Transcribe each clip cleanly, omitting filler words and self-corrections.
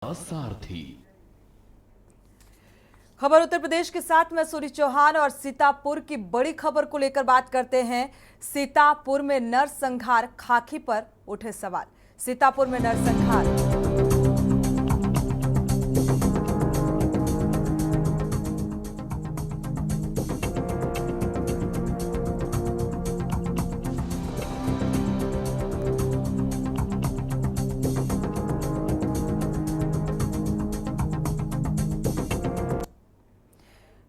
का सारथी। खबर उत्तर प्रदेश के साथ मैं सूरी चौहान और सीतापुर की बड़ी खबर को लेकर बात करते हैं। सीतापुर में नरसंहार, खाकी पर उठे सवाल। सीतापुर में नरसंहार,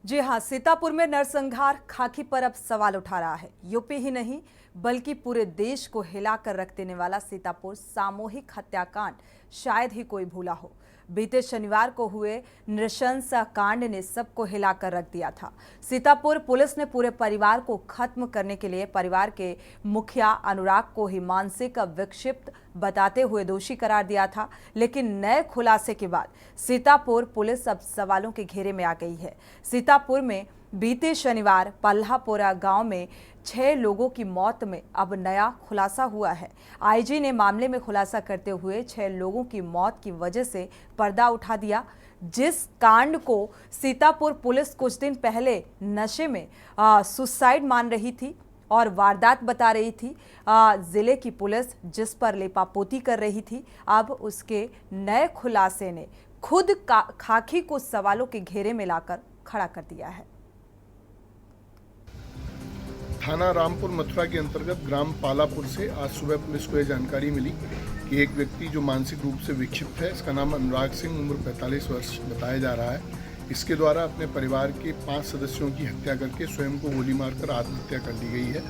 जी हां, सीतापुर में नरसंहार खाकी पर अब सवाल उठा रहा है। यूपी ही नहीं बल्कि पूरे देश को हिलाकर रख देने वाला सीतापुर सामूहिक हत्याकांड शायद ही कोई भूला हो। बीते शनिवार को हुए नृशंस कांड ने सबको हिलाकर रख दिया था। सीतापुर पुलिस ने पूरे परिवार को खत्म करने के लिए परिवार के मुखिया अनुराग को ही मानसिक विक्षिप्त बताते हुए दोषी करार दिया था। लेकिन नए खुलासे के बाद सीतापुर पुलिस अब सवालों के घेरे में आ गई है। सीतापुर में बीते शनिवार पल्लापोरा गांव में 6 लोगों की मौत में अब नया खुलासा हुआ है। आईजी ने मामले में खुलासा करते हुए 6 लोगों की मौत की वजह से पर्दा उठा दिया। जिस कांड को सीतापुर पुलिस कुछ दिन पहले नशे में सुसाइड मान रही थी और वारदात बता रही थी, जिले की पुलिस जिस पर लेपापोती कर रही थी, अब उसके नए खुलासे ने खुद खाकी को सवालों के घेरे में लाकर खड़ा कर दिया है। थाना रामपुर मथुरा के अंतर्गत ग्राम पालापुर से आज सुबह पुलिस को यह जानकारी मिली कि एक व्यक्ति जो मानसिक रूप से विक्षिप्त है, इसका नाम अनुराग सिंह, उम्र 45 वर्ष बताया जा रहा है। इसके द्वारा अपने परिवार के 5 सदस्यों की हत्या करके स्वयं को गोली मारकर आत्महत्या कर ली गई है।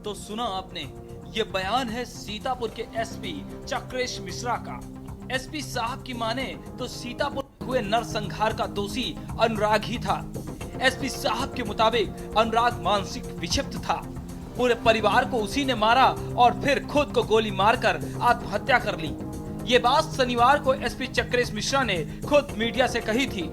तो सुना आपने, ये बयान है सीतापुर के एसपी चक्रेश मिश्रा का। एसपी साहब की माने तो सीतापुर हुए नरसंहार का दोषी अनुराग ही था। एसपी साहब के मुताबिक अनुराग मानसिक विक्षिप्त था। पूरे परिवार को उसी ने मारा और फिर खुद को गोली मारकर आत्महत्या कर ली। ये बात शनिवार को एसपी चक्रेश मिश्रा ने खुद मीडिया से कही थी।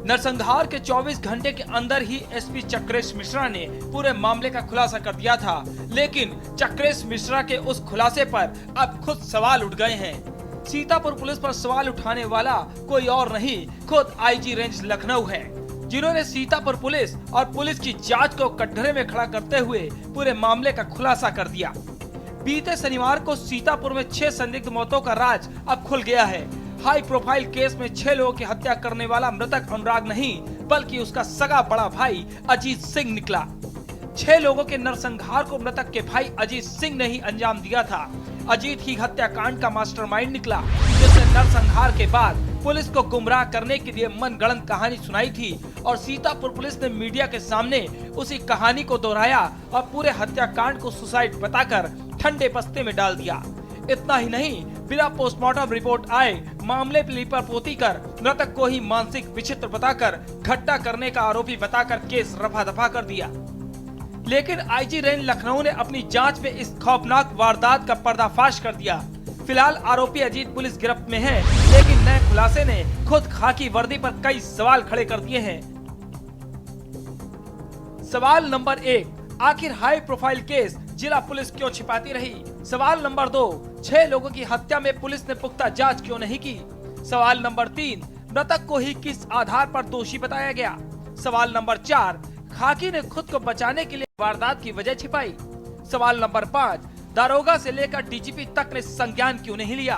नरसंहार के 24 घंटे के अंदर ही एसपी चक्रेश मिश्रा ने पूरे मामले का खुलासा कर दिया था। लेकिन चक्रेश मिश्रा के उस खुलासे पर अब खुद सवाल उठ गए हैं। सीतापुर पुलिस पर सवाल उठाने वाला कोई और नहीं, खुद आईजी रेंज लखनऊ है, जिन्होंने सीतापुर पुलिस और पुलिस की जांच को कटघरे में खड़ा करते हुए पूरे मामले का खुलासा कर दिया। बीते शनिवार को सीतापुर में 6 संदिग्ध मौतों का राज अब खुल गया है। हाई प्रोफाइल केस में 6 लोगों की हत्या करने वाला मृतक अनुराग नहीं बल्कि उसका सगा बड़ा भाई अजीत सिंह निकला। 6 लोगों के नरसंहार को मृतक के भाई अजीत सिंह ने ही अंजाम दिया था। अजीत ही हत्याकांड का मास्टरमाइंड निकला, जिसने नरसंहार के बाद पुलिस को गुमराह करने के लिए मनगढ़ंत कहानी सुनाई थी और सीतापुर पुलिस ने मीडिया के सामने उसी कहानी को दोहराया और पूरे हत्याकांड को सुसाइड बताकर ठंडे बस्ते में डाल दिया। इतना ही नहीं, बिना पोस्टमार्टम रिपोर्ट आए मामले पर लिपापोती कर मृतक को ही मानसिक विचित्र बताकर घटना करने का आरोपी बताकर केस रफा दफा कर दिया। लेकिन आईजी रेंज लखनऊ ने अपनी जांच में इस खौफनाक वारदात का पर्दाफाश कर दिया। फिलहाल आरोपी अजीत पुलिस गिरफ्त में है, लेकिन नए खुलासे ने खुद खाकी वर्दी पर कई सवाल खड़े कर दिए हैं। सवाल नंबर 1, आखिर हाई प्रोफाइल केस जिला पुलिस क्यों छिपाती रही? सवाल नंबर 2, 6 लोगों की हत्या में पुलिस ने पुख्ता जांच क्यों नहीं की? सवाल नंबर 3, मृतक को ही किस आधार पर दोषी बताया गया? सवाल नंबर 4, खाकी ने खुद को बचाने के लिए वारदात की वजह छिपाई? सवाल नंबर 5, दारोगा से लेकर डीजीपी तक ने संज्ञान क्यों नहीं लिया?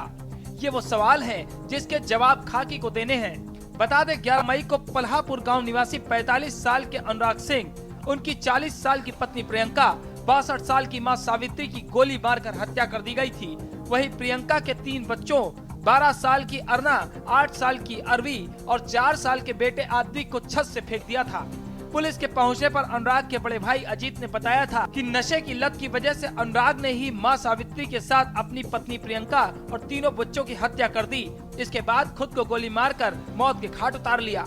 ये वो सवाल हैं जिसके जवाब खाकी को देने हैं। बता दें, 11 मई को पल्लापुर गांव निवासी 45 साल के अनुराग सिंह, उनकी 40 साल की पत्नी प्रियंका, 62 साल की मां सावित्री की गोली मारकर हत्या कर दी गई थी। वहीं प्रियंका के 3 बच्चों 12 साल की अरना, 8 साल की अरवी और 4 साल के बेटे आदि को छत से फेंक दिया था। पुलिस के पहुंचने पर अनुराग के बड़े भाई अजीत ने बताया था कि नशे की लत की वजह से अनुराग ने ही मां सावित्री के साथ अपनी पत्नी प्रियंका और 3 बच्चों की हत्या कर दी। इसके बाद खुद को गोली मारकर मौत के घाट उतार लिया।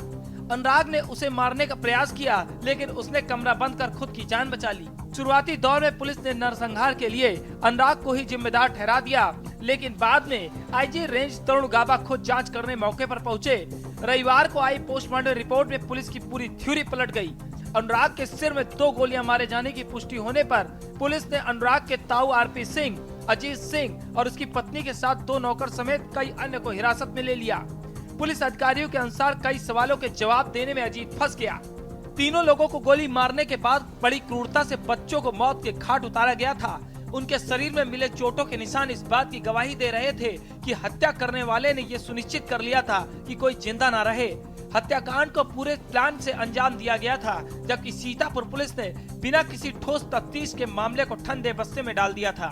अनुराग ने उसे मारने का प्रयास किया, लेकिन उसने कमरा बंद कर खुद की जान बचा ली। शुरुआती दौर में पुलिस ने नरसंहार के लिए अनुराग को ही जिम्मेदार ठहरा दिया, लेकिन बाद में आईजी रेंज तरुण गाबा खुद जांच करने मौके पर पहुंचे। रविवार को आई पोस्टमार्टम रिपोर्ट में पुलिस की पूरी थ्योरी पलट गई। अनुराग के सिर में 2 गोलियां मारे जाने की पुष्टि होने पर पुलिस ने अनुराग के ताऊ आरपी सिंह अजीत सिंह और उसकी पत्नी के साथ 2 नौकर समेत कई अन्य को हिरासत में ले लिया। पुलिस अधिकारियों के अनुसार कई सवालों के जवाब देने में अजीत फंस गया। तीनों लोगों को गोली मारने के बाद बड़ी क्रूरता से बच्चों को मौत के घाट उतारा गया था। उनके शरीर में मिले चोटों के निशान इस बात की गवाही दे रहे थे कि हत्या करने वाले ने ये सुनिश्चित कर लिया था कि कोई जिंदा न रहे। हत्याकांड को पूरे प्लान से अंजाम दिया गया था, जबकि सीतापुर पुलिस ने बिना किसी ठोस तफ्तीश के मामले को ठंडे बस्ते में डाल दिया था।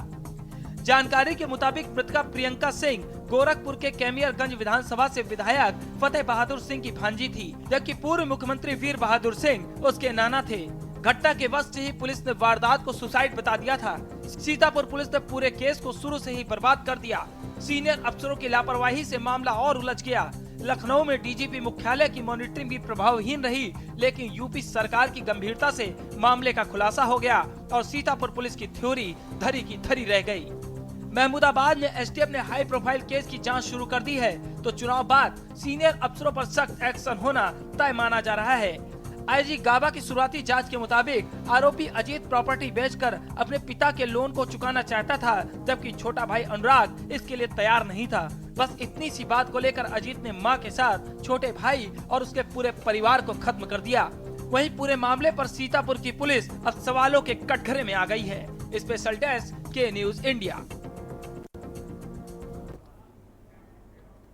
जानकारी के मुताबिक मृतका प्रियंका सिंह गोरखपुर के कैमियरगंज विधानसभा से विधायक फतेह बहादुर सिंह की भांजी थी, जबकि पूर्व मुख्यमंत्री वीर बहादुर सिंह उसके नाना थे। घटना के वक्त से ही पुलिस ने वारदात को सुसाइड बता दिया था। सीतापुर पुलिस ने पूरे केस को शुरू से ही बर्बाद कर दिया। सीनियर अफसरों की लापरवाही से मामला और उलझ गया। लखनऊ में डीजीपी मुख्यालय की मॉनिटरिंग भी प्रभावहीन रही, लेकिन यूपी सरकार की गंभीरता से मामले का खुलासा हो गया और सीतापुर पुलिस की थ्योरी धरी की धरी रह गई। महमूदाबाद में एसटीएफ ने हाई प्रोफाइल केस की जांच शुरू कर दी है, तो चुनाव बाद सीनियर अफसरों पर सख्त एक्शन होना तय माना जा रहा है। आईजी गाबा की शुरुआती जांच के मुताबिक आरोपी अजीत प्रॉपर्टी बेचकर अपने पिता के लोन को चुकाना चाहता था, जबकि छोटा भाई अनुराग इसके लिए तैयार नहीं था। बस इतनी सी बात को लेकर अजीत ने मां के साथ छोटे भाई और उसके पूरे परिवार को खत्म कर दिया। वहीं पूरे मामले पर सीतापुर की पुलिस अब सवालों के कटघरे में आ गई है। स्पेशल डेस्क के न्यूज इंडिया।